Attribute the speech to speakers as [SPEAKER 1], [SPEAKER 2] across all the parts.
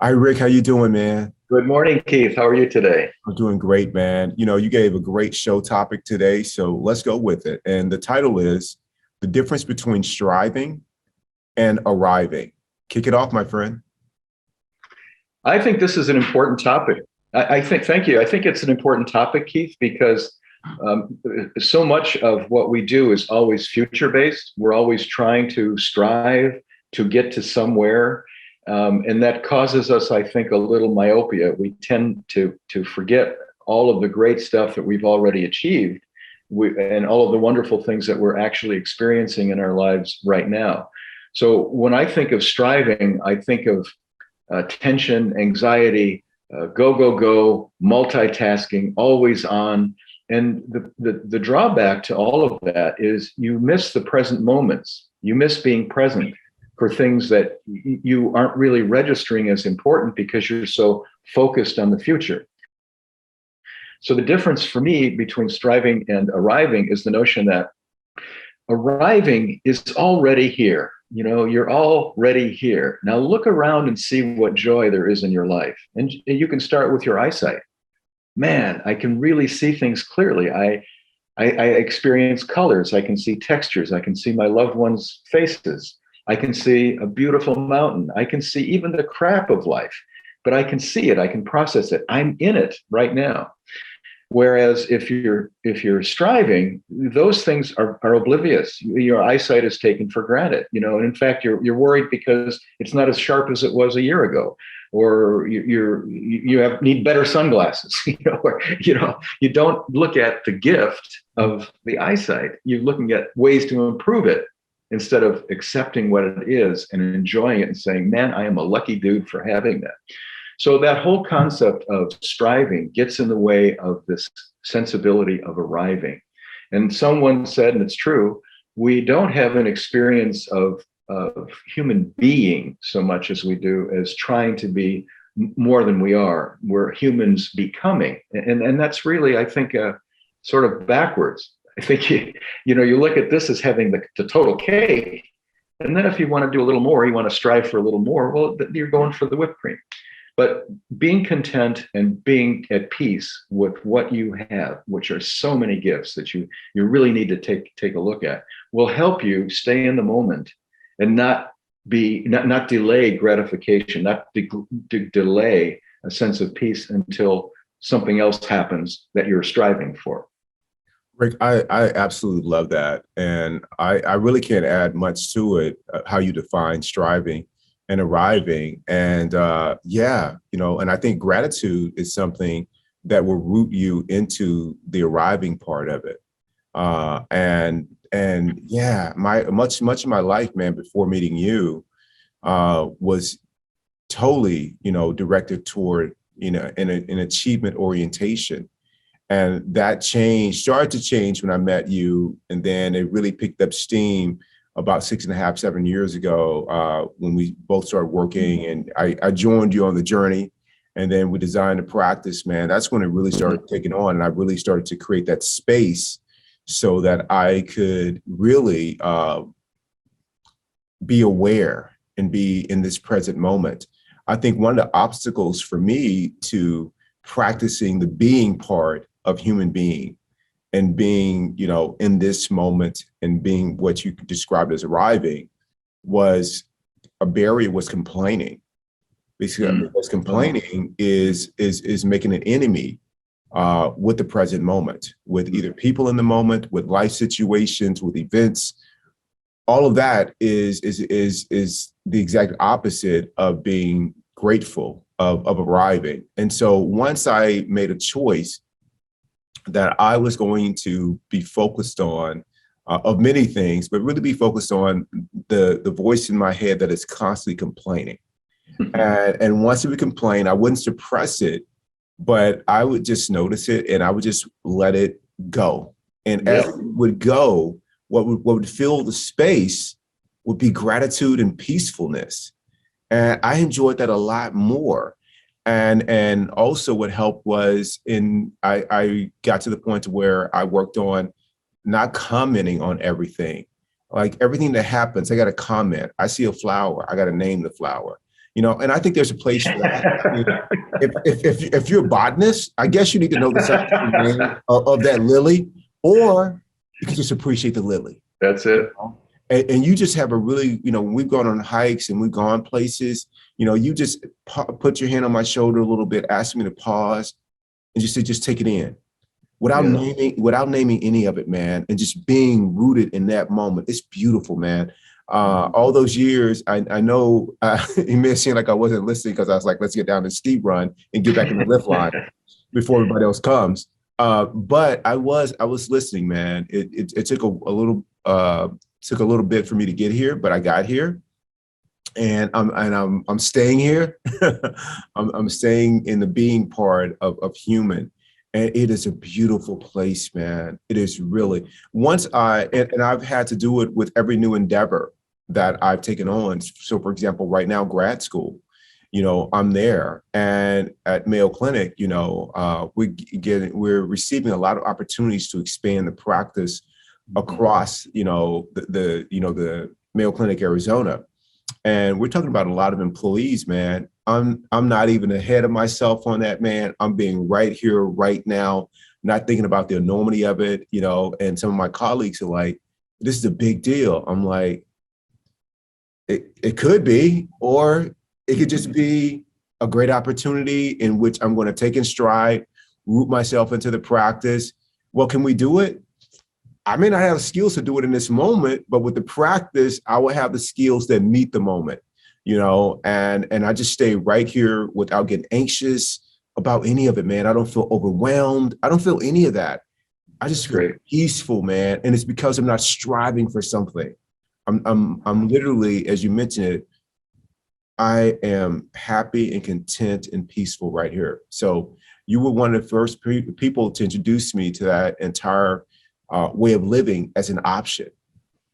[SPEAKER 1] Hi, Rick. How you doing, man?
[SPEAKER 2] Good morning, Keith. How are you today?
[SPEAKER 1] I'm doing great, man. You gave a great show topic today, so let's go with it. And the title is The Difference Between Striving and Arriving. Kick it off, my friend.
[SPEAKER 2] I think this is an important topic. Thank you. I think it's an important topic, Keith, because so much of what we do is always future based. We're always trying to strive to get to somewhere. And that causes us, I think, a little myopia. We tend to forget all of the great stuff that we've already achieved and all of the wonderful things that we're actually experiencing in our lives right now. So when I think of striving, I think of tension, anxiety, go, go, go, multitasking, always on. And the drawback to all of that is you miss the present moments. You miss being present for things that you aren't really registering as important because you're so focused on the future. So the difference for me between striving and arriving is the notion that arriving is already here. You're already here. Now look around and see what joy there is in your life. And you can start with your eyesight. Man, I can really see things clearly. I experience colors. I can see textures. I can see my loved ones' faces. I can see a beautiful mountain. I can see even the crap of life, but I can see it. I can process it. I'm in it right now. Whereas if you're striving, those things are oblivious. Your eyesight is taken for granted, and in fact, you're worried because it's not as sharp as it was a year ago, or you need better sunglasses, or you don't look at the gift of the eyesight. You're looking at ways to improve it instead of accepting what it is and enjoying it and saying, "Man, I am a lucky dude for having that." So that whole concept of striving gets in the way of this sensibility of arriving. And someone said, and it's true, we don't have an experience of human being so much as we do as trying to be more than we are. We're humans becoming. And that's really, I think, sort of backwards. I think, you look at this as having the total cake. And then if you want to do a little more, you want to strive for a little more, well, you're going for the whipped cream. But being content and being at peace with what you have, which are so many gifts that you really need to take a look at, will help you stay in the moment and not delay gratification, not delay a sense of peace until something else happens that you're striving for.
[SPEAKER 1] Rick, I absolutely love that. And I really can't add much to it, how you define striving and arriving. And yeah, and I think gratitude is something that will root you into the arriving part of it. And yeah, my much of my life, man, before meeting you, was totally, directed toward, an achievement orientation. And that started to change when I met you. And then it really picked up steam about 6.5, 7 years ago, when we both started working, and I joined you on the journey, and then we designed a practice, man. That's when it really started taking on. And I really started to create that space so that I could really be aware and be in this present moment. I think one of the obstacles for me to practicing the being part of human being and being, in this moment and being what you described as arriving was a barrier was complaining. Basically, because complaining is making an enemy with the present moment, with either people in the moment, with life situations, with events. All of that is the exact opposite of being grateful, of arriving. And so once I made a choice that I was going to be focused on, of many things, but really be focused on the voice in my head that is constantly complaining. And once it would complain, I wouldn't suppress it, but I would just notice it and I would just let it go. And as
[SPEAKER 2] Yep.
[SPEAKER 1] it would go, what would fill the space would be gratitude and peacefulness. And I enjoyed that a lot more. And also what helped was I got to the point to where I worked on not commenting on everything. Like everything that happens, I got to comment. I see a flower, I got to name the flower. And I think there's a place for that. I mean, if you're a botanist, I guess you need to know the scientific name of that lily, or you can just appreciate the lily.
[SPEAKER 2] That's it.
[SPEAKER 1] And you just have a really, when we've gone on hikes and we've gone places, you just put your hand on my shoulder a little bit, ask me to pause, and just say, just take it in, without naming any of it, man, and just being rooted in that moment. It's beautiful, man. All those years, I know it may seem like I wasn't listening because I was like, let's get down the steep run and get back in the lift line before everybody else comes. But I was listening, man. It took a little bit for me to get here, but I got here, and I'm staying here. I'm staying in the being part of human. And it is a beautiful place, man. It is really. And I've had to do it with every new endeavor that I've taken on. So, for example, right now, grad school, I'm there, and at Mayo Clinic, we're receiving a lot of opportunities to expand the practice across, the Mayo Clinic, Arizona. And we're talking about a lot of employees, man. I'm not even ahead of myself on that, man. I'm being right here, right now, not thinking about the enormity of it, and some of my colleagues are like, this is a big deal. I'm like, it could be, or it could just be a great opportunity in which I'm going to take in stride, root myself into the practice. Well, can we do it? I may not have skills to do it in this moment, but with the practice, I will have the skills that meet the moment, and I just stay right here without getting anxious about any of it, man. I don't feel overwhelmed. I don't feel any of that. I just feel peaceful, man. And it's because I'm not striving for something. I'm literally, as you mentioned it, I am happy and content and peaceful right here. So you were one of the first people to introduce me to that entire way of living as an option.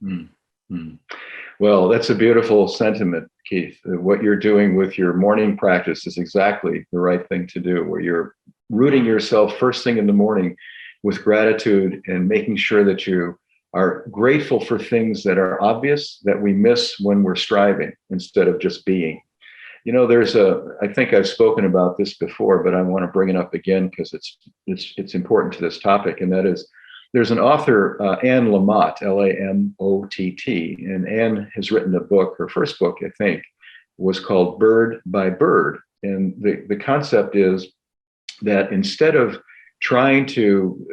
[SPEAKER 2] Mm-hmm. Well, that's a beautiful sentiment, Keith. What you're doing with your morning practice is exactly the right thing to do, where you're rooting yourself first thing in the morning with gratitude and making sure that you are grateful for things that are obvious that we miss when we're striving instead of just being. I think I've spoken about this before, but I want to bring it up again because it's important to this topic, and that is, there's an author, Anne Lamott, Lamott, and Anne has written a book. Her first book, I think, was called Bird by Bird. And the concept is that instead of trying to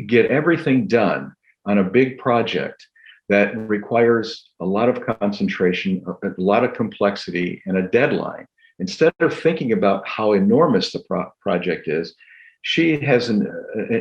[SPEAKER 2] get everything done on a big project that requires a lot of concentration, a lot of complexity, and a deadline, instead of thinking about how enormous the project is, she has an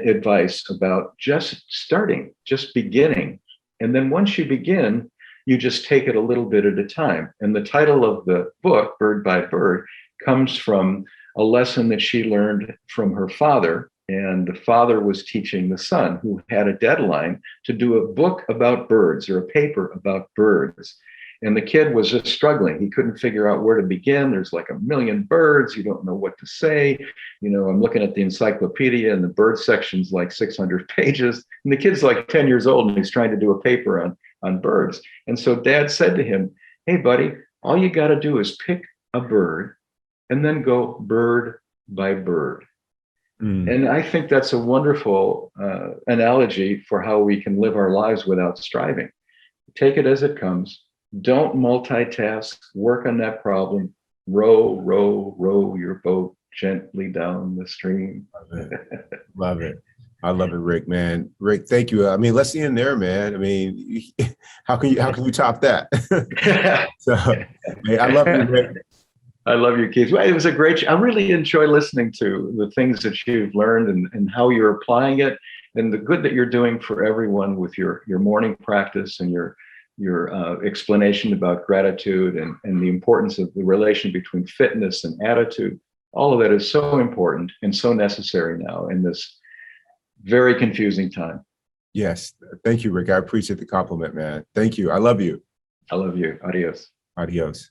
[SPEAKER 2] advice about just starting, just beginning. And then once you begin, you just take it a little bit at a time. And the title of the book, Bird by Bird, comes from a lesson that she learned from her father. And the father was teaching the son, who had a deadline to do a book about birds or a paper about birds. And the kid was just struggling. He couldn't figure out where to begin. There's like a million birds. You don't know what to say. I'm looking at the encyclopedia, and the bird section's like 600 pages. And the kid's like 10 years old, and he's trying to do a paper on birds. And so dad said to him, hey, buddy, all you got to do is pick a bird and then go bird by bird. And I think that's a wonderful analogy for how we can live our lives without striving. Take it as it comes. Don't multitask. Work on that problem. Row, row, row your boat gently down the stream.
[SPEAKER 1] Love it. I love it, Rick, man. Rick, thank you. I mean, let's end there, man. I mean, how can you top that? So, hey, I love you, Rick.
[SPEAKER 2] I love you, Keith. It was a great, I really enjoy listening to the things that you've learned and how you're applying it, and the good that you're doing for everyone with your morning practice and your explanation about gratitude and the importance of the relation between fitness and attitude. All of that is so important and so necessary now in this very confusing time.
[SPEAKER 1] Yes. Thank you, Rick. I appreciate the compliment, man. Thank you. I love you.
[SPEAKER 2] I love you. Adios.
[SPEAKER 1] Adios.